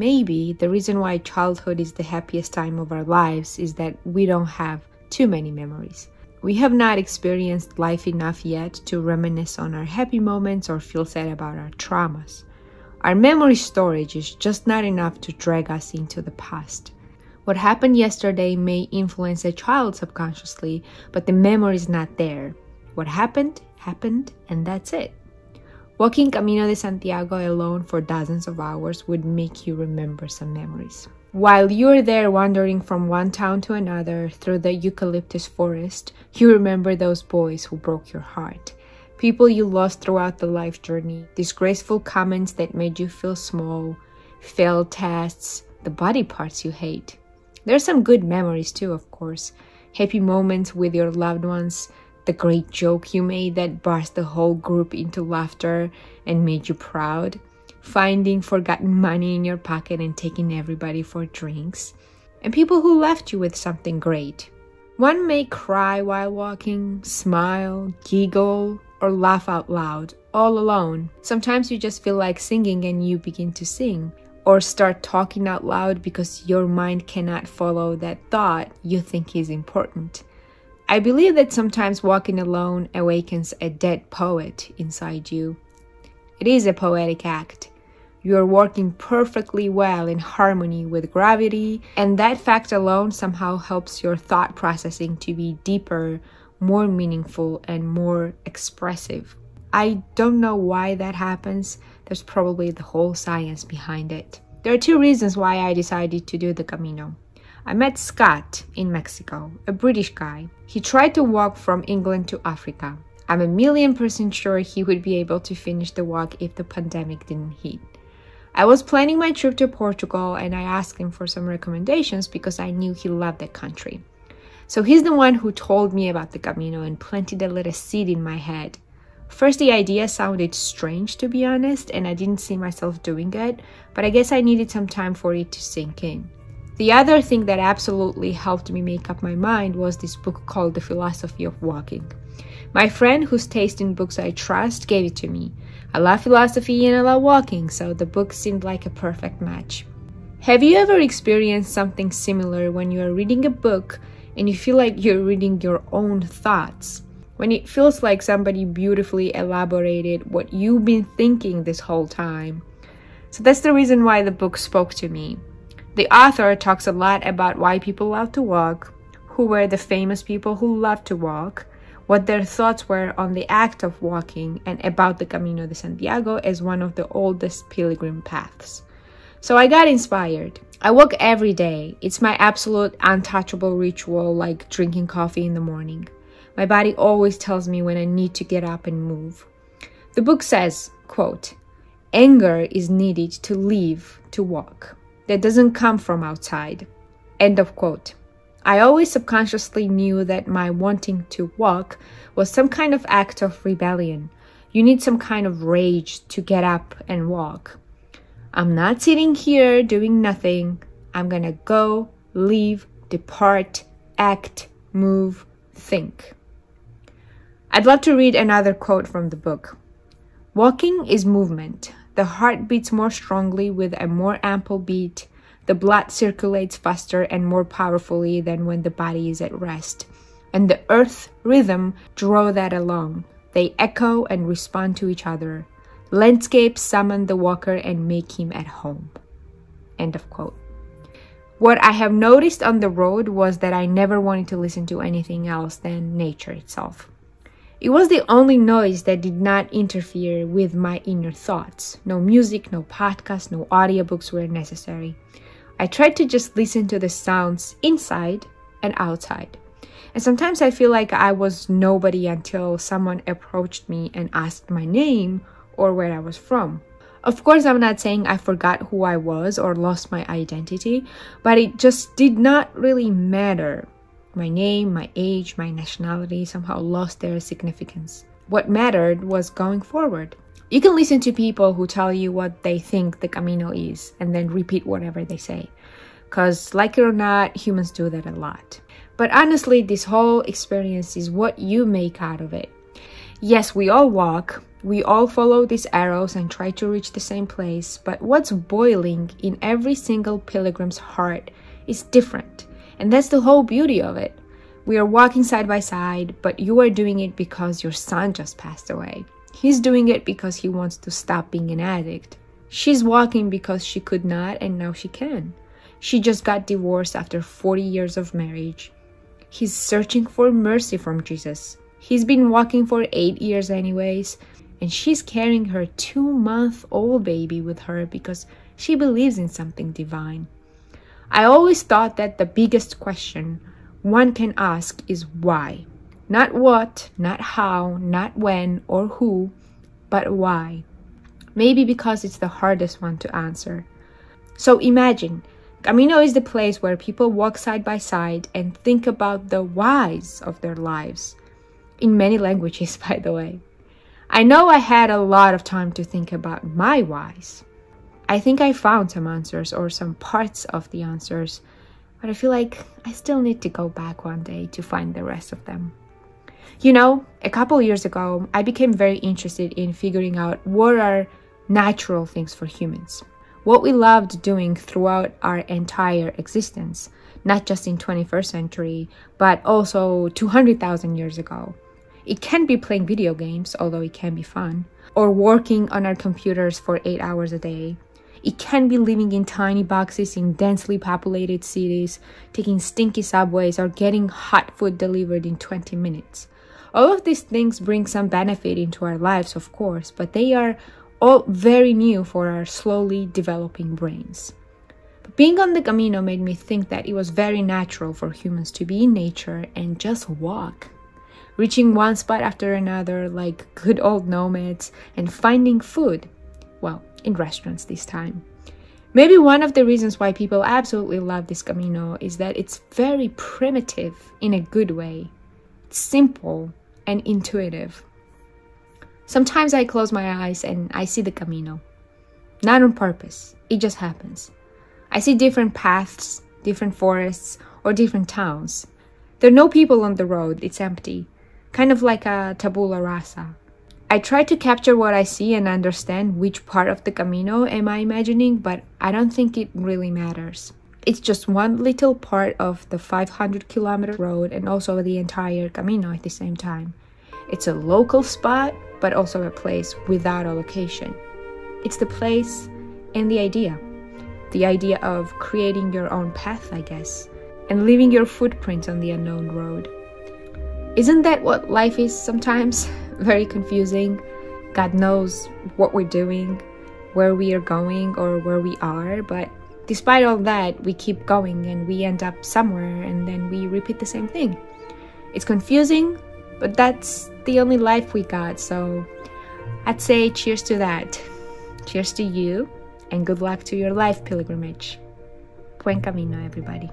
maybe the reason why childhood is the happiest time of our lives is that we don't have too many memories. We have not experienced life enough yet to reminisce on our happy moments or feel sad about our traumas. Our memory storage is just not enough to drag us into the past. What happened yesterday may influence a child subconsciously, but the memory is not there. What happened, happened, and that's it. Walking Camino de Santiago alone for dozens of hours would make you remember some memories. While you're there wandering from one town to another through the eucalyptus forest, you remember those boys who broke your heart. People you lost throughout the life journey, disgraceful comments that made you feel small, failed tests, the body parts you hate. There are some good memories too, of course. Happy moments with your loved ones, the great joke you made that burst the whole group into laughter and made you proud. Finding forgotten money in your pocket and taking everybody for drinks. And people who left you with something great. One may cry while walking, smile, giggle, or laugh out loud, all alone. Sometimes you just feel like singing and you begin to sing. Or start talking out loud because your mind cannot follow that thought you think is important. I believe that sometimes walking alone awakens a dead poet inside you. It is a poetic act. You are working perfectly well in harmony with gravity, and that fact alone somehow helps your thought processing to be deeper, more meaningful, and more expressive. I don't know why that happens. There's probably the whole science behind it. There are two reasons why I decided to do the Camino. I met Scott in Mexico, a British guy. He tried to walk from England to Africa. I'm 1,000,000% sure he would be able to finish the walk if the pandemic didn't hit. I was planning my trip to Portugal and I asked him for some recommendations because I knew he loved that country. So he's the one who told me about the Camino and planted a little seed in my head. First, the idea sounded strange, to be honest, and I didn't see myself doing it, but I guess I needed some time for it to sink in. The other thing that absolutely helped me make up my mind was this book called The Philosophy of Walking. My friend, whose taste in books I trust, gave it to me. I love philosophy and I love walking, so the book seemed like a perfect match. Have you ever experienced something similar when you are reading a book and you feel like you're reading your own thoughts? When it feels like somebody beautifully elaborated what you've been thinking this whole time. So that's the reason why the book spoke to me. The author talks a lot about why people love to walk, who were the famous people who loved to walk, what their thoughts were on the act of walking, and about the Camino de Santiago as one of the oldest pilgrim paths. So I got inspired. I walk every day. It's my absolute untouchable ritual, like drinking coffee in the morning. My body always tells me when I need to get up and move. The book says, quote, "Anger is needed to live, to walk. That doesn't come from outside." End of quote. I always subconsciously knew that my wanting to walk was some kind of act of rebellion. You need some kind of rage to get up and walk. I'm not sitting here doing nothing. I'm gonna go, leave, depart, act, move, think. I'd love to read another quote from the book. "Walking is movement. The heart beats more strongly with a more ample beat. The blood circulates faster and more powerfully than when the body is at rest. And the earth rhythm draw that along. They echo and respond to each other. Landscapes summon the walker and make him at home." End of quote. What I have noticed on the road was that I never wanted to listen to anything else than nature itself. It was the only noise that did not interfere with my inner thoughts. No music, no podcast, no audiobooks were necessary. I tried to just listen to the sounds inside and outside. And sometimes I feel like I was nobody until someone approached me and asked my name or where I was from. Of course, I'm not saying I forgot who I was or lost my identity, but it just did not really matter. My name, my age, my nationality somehow lost their significance. What mattered was going forward. You can listen to people who tell you what they think the Camino is and then repeat whatever they say. Because like it or not, humans do that a lot. But honestly, this whole experience is what you make out of it. Yes, we all walk. We all follow these arrows and try to reach the same place, but what's boiling in every single pilgrim's heart is different. And that's the whole beauty of it. We are walking side by side, but you are doing it because your son just passed away. He's doing it because he wants to stop being an addict. She's walking because she could not and now she can. She just got divorced after 40 years of marriage. He's searching for mercy from Jesus. He's been walking for 8 years anyways, and she's carrying her 2-month-old baby with her because she believes in something divine. I always thought that the biggest question one can ask is why. Not what, not how, not when or who, but why. Maybe because it's the hardest one to answer. So imagine, Camino is the place where people walk side by side and think about the whys of their lives. In many languages, by the way. I know I had a lot of time to think about my whys. I think I found some answers or some parts of the answers, but I feel like I still need to go back one day to find the rest of them. You know, a couple years ago, I became very interested in figuring out what are natural things for humans. What we loved doing throughout our entire existence, not just in 21st century, but also 200,000 years ago. It can be playing video games, although it can be fun, or working on our computers for 8 hours a day. It can be living in tiny boxes in densely populated cities, taking stinky subways, or getting hot food delivered in 20 minutes. All of these things bring some benefit into our lives, of course, but they are all very new for our slowly developing brains. But being on the Camino made me think that it was very natural for humans to be in nature and just walk, reaching one spot after another like good old nomads and finding food, well, in restaurants this time. Maybe one of the reasons why people absolutely love this Camino is that it's very primitive in a good way. It's simple and intuitive. Sometimes I close my eyes and I see the Camino. Not on purpose, it just happens. I see different paths, different forests, or different towns. There are no people on the road, it's empty. Kind of like a tabula rasa. I try to capture what I see and understand which part of the Camino am I imagining, but I don't think it really matters. It's just one little part of the 500-kilometer road and also the entire Camino at the same time. It's a local spot, but also a place without a location. It's the place and the idea. The idea of creating your own path, I guess, and leaving your footprints on the unknown road. Isn't that what life is sometimes? Very confusing. God knows what we're doing, where we are going, or where we are, but despite all that, we keep going and we end up somewhere and then we repeat the same thing. It's confusing, but that's the only life we got, so I'd say cheers to that. Cheers to you, and good luck to your life pilgrimage. Buen camino, everybody.